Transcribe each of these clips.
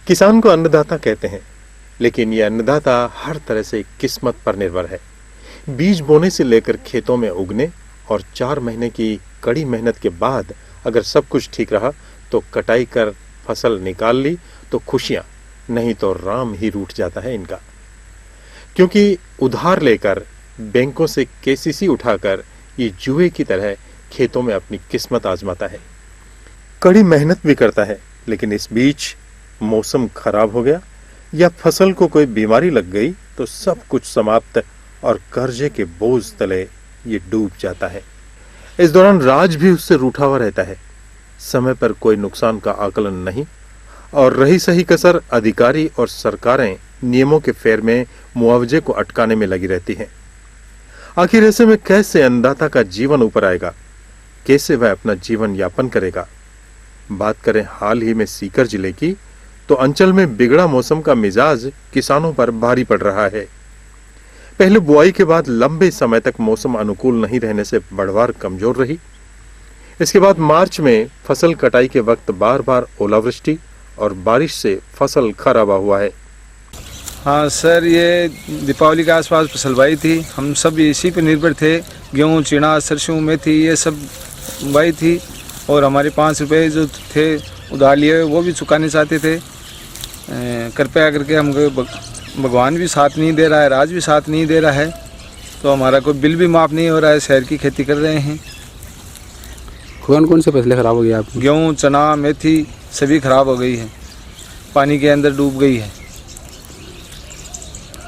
किसान को अन्नदाता कहते हैं, लेकिन यह अन्नदाता हर तरह से किस्मत पर निर्भर है। बीज बोने से लेकर खेतों में उगने और 4 महीने की कड़ी मेहनत के बाद अगर सब कुछ ठीक रहा तो कटाई कर फसल निकाल ली तो खुशियां, नहीं तो राम ही रूठ जाता है इनका। क्योंकि उधार लेकर बैंकों से केसीसी उठाकर ये जुए की तरह खेतों में अपनी किस्मत आजमाता है। कड़ी मेहनत भी करता है, लेकिन इस बीच मौसम खराब हो गया या फसल को कोई बीमारी लग गई तो सब कुछ समाप्त और कर्जे के बोझ तले ये डूब जाता है। इस दौरान राज भी उससे रूठा हुआ रहता है। समय पर कोई नुकसान का आकलन नहीं और रही सही कसर अधिकारी और सरकारें नियमों के फेर में मुआवजे को अटकाने में लगी रहती हैं। आखिर ऐसे में कैसे अन्नदाता का जीवन ऊपर आएगा, कैसे वह अपना जीवन यापन करेगा। बात करें हाल ही में सीकर जिले की, तो अंचल में बिगड़ा मौसम का मिजाज किसानों पर भारी पड़ रहा है। पहले बुआई के बाद लंबे समय तक मौसम अनुकूल नहीं रहने से बढ़वार कमजोर रही। इसके बाद मार्च में फसल कटाई के वक्त बार बार ओलावृष्टि और बारिश से फसल खराब हुआ है। हाँ सर, ये दीपावली के आसपास फसल बाई थी। हम सब इसी पर निर्भर थे। गेहूँ, चना, सरसों, मेथी ये सब बाई थी और हमारे 5 रुपये जो थे उधार लिए वो भी चुकाने चाहते थे। कृपया करके हमको भगवान भी साथ नहीं दे रहा है, राज भी साथ नहीं दे रहा है, तो हमारा कोई बिल भी माफ़ नहीं हो रहा है। शहर की खेती कर रहे हैं। कौन कौन से फसलें खराब हो गई आपकी? गेहूँ, चना, मेथी सभी खराब हो गई है, पानी के अंदर डूब गई है।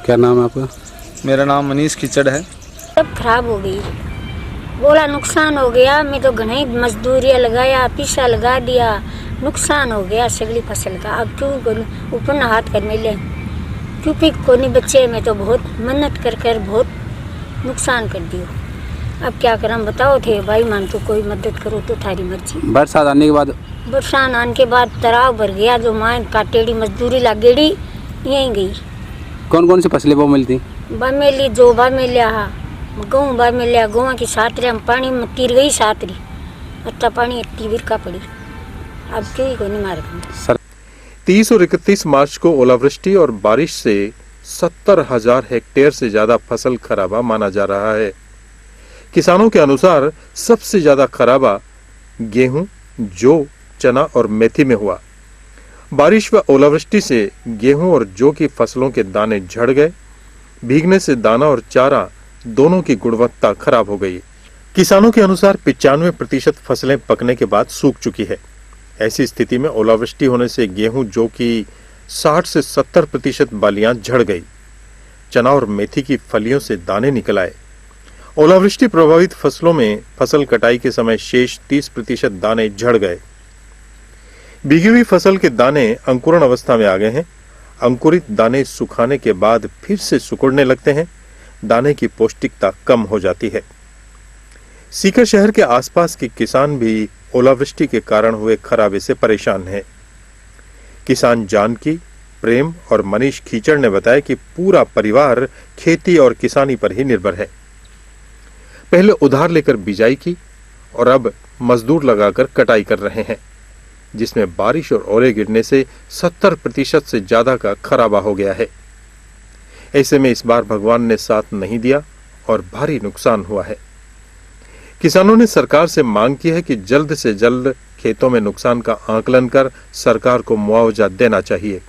क्या नाम है आपका? मेरा नाम मनीष खिचड़ है। सब खराब हो गई, बोला नुकसान हो गया। मैं तो घने मजदूरियाँ लगाया, पैसा लगा दिया, नुकसान हो गया सगली फसल का। अब क्यों ऊपर न हाथ कर मिले, क्योंकि कोई बच्चे में तो बहुत मेहनत कर बहुत नुकसान कर दियो। अब क्या करम बताओ थे भाई, मान तो कोई मदद करो तो थारी मर्जी। बरसात आने के बाद तालाब भर गया, जो माँ काटेड़ी मजदूरी लागेड़ी यहीं गई। कौन कौन सी फसलें वो मिलती? बामेली, जो बामेलिया, गेहूँ बामेलिया, गेहूँ की सातरी पानी में तीर गई, सातरी अट्टा पानी इतनी बिरका पड़ी। अब क्यों को नहीं मार 30 और 31 मार्च को ओलावृष्टि और बारिश से 70,000 हेक्टेयर से ज्यादा फसल खराबा माना जा रहा है। किसानों के अनुसार सबसे ज्यादा खराबा गेहूं, जौ, चना और मेथी में हुआ। बारिश व ओलावृष्टि से गेहूं और जौ की फसलों के दाने झड़ गए। भीगने से दाना और चारा दोनों की गुणवत्ता खराब हो गई। किसानों के अनुसार 95% फसलें पकने के बाद सूख चुकी है। ऐसी स्थिति में ओलावृष्टि होने से गेहूं, जौ की 60 से 70% बालियां झड़ गई। चना और मेथी की फलियों से दाने निकल आए। ओलावृष्टि प्रभावित फसलों में फसल कटाई के समय शेष 30% दाने झड़ गए। भीगी हुई फसल के दाने अंकुरण अवस्था में आ गए हैं। अंकुरित दाने सुखाने के बाद फिर से सिकुड़ने लगते हैं। दाने की पौष्टिकता कम हो जाती है। सीकर शहर के आसपास के किसान भी ओलावृष्टि के कारण हुए खराबे से परेशान हैं। किसान जानकी, प्रेम और मनीष खीचड़ ने बताया कि पूरा परिवार खेती और किसानी पर ही निर्भर है। पहले उधार लेकर बिजाई की और अब मजदूर लगाकर कटाई कर रहे हैं, जिसमें बारिश और ओले गिरने से 70% से ज्यादा का खराबा हो गया है। ऐसे में इस बार भगवान ने साथ नहीं दिया और भारी नुकसान हुआ है। किसानों ने सरकार से मांग की है कि जल्द से जल्द खेतों में नुकसान का आकलन कर सरकार को मुआवजा देना चाहिए।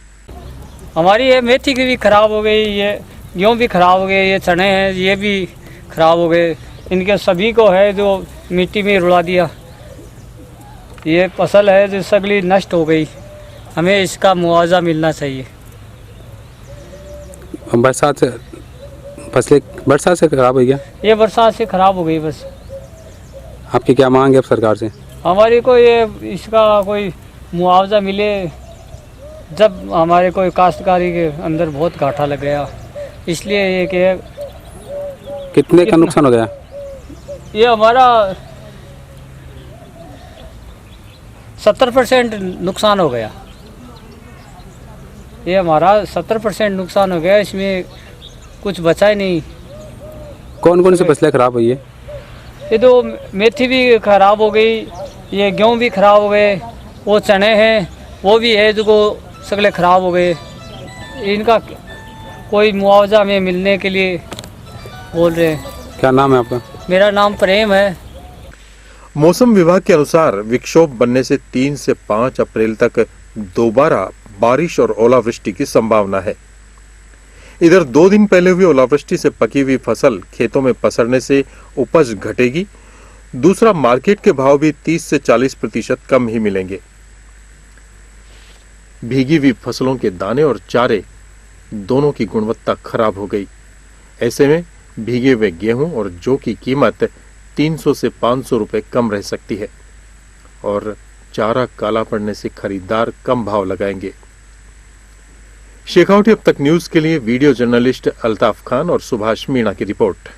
हमारी ये मेथी की भी खराब हो गई, ये गेहूँ भी खराब हो गए, ये चने हैं ये भी खराब हो गए। इनके सभी को है जो मिट्टी में रुला दिया। ये फसल है जो सगली नष्ट हो गई। हमें इसका मुआवजा मिलना चाहिए। बरसात से फसलें बरसात से खराब हो गया? ये बरसात से खराब हो गई। बस आपकी क्या मांग है अब सरकार से? हमारी को ये इसका कोई मुआवजा मिले। जब हमारे कोई काश्तकारी के अंदर बहुत घाटा लग गया, इसलिए ये कि कितने का नुकसान हो गया? ये हमारा 70% नुकसान हो गया। ये हमारा 70% नुकसान हो गया, इसमें कुछ बचा ही नहीं। कौन कौन सी फसलें खराब हुई है? ये तो मेथी भी खराब हो गई, ये गेहूँ भी खराब हो गए, वो चने हैं वो भी है जो सगले ख़राब हो गए। इनका कोई मुआवजा में मिलने के लिए बोल रहे हैं। क्या नाम है आपका? मेरा नाम प्रेम है। मौसम विभाग के अनुसार विक्षोभ बनने से 3 से 5 अप्रैल तक दोबारा बारिश और ओलावृष्टि की संभावना है। इधर 2 दिन पहले हुई ओलावृष्टि से पकी हुई फसल खेतों में पसरने से उपज घटेगी। दूसरा, मार्केट के भाव भी 30 से 40% कम ही मिलेंगे। भीगी हुई फसलों के दाने और चारे दोनों की गुणवत्ता खराब हो गई। ऐसे में भीगे हुए गेहूं और जौ की कीमत 300 से 500 रुपए कम रह सकती है और चारा काला पड़ने से खरीदार कम भाव लगाएंगे। शेखावटी अब तक न्यूज के लिए वीडियो जर्नलिस्ट अल्ताफ खान और सुभाष मीणा की रिपोर्ट।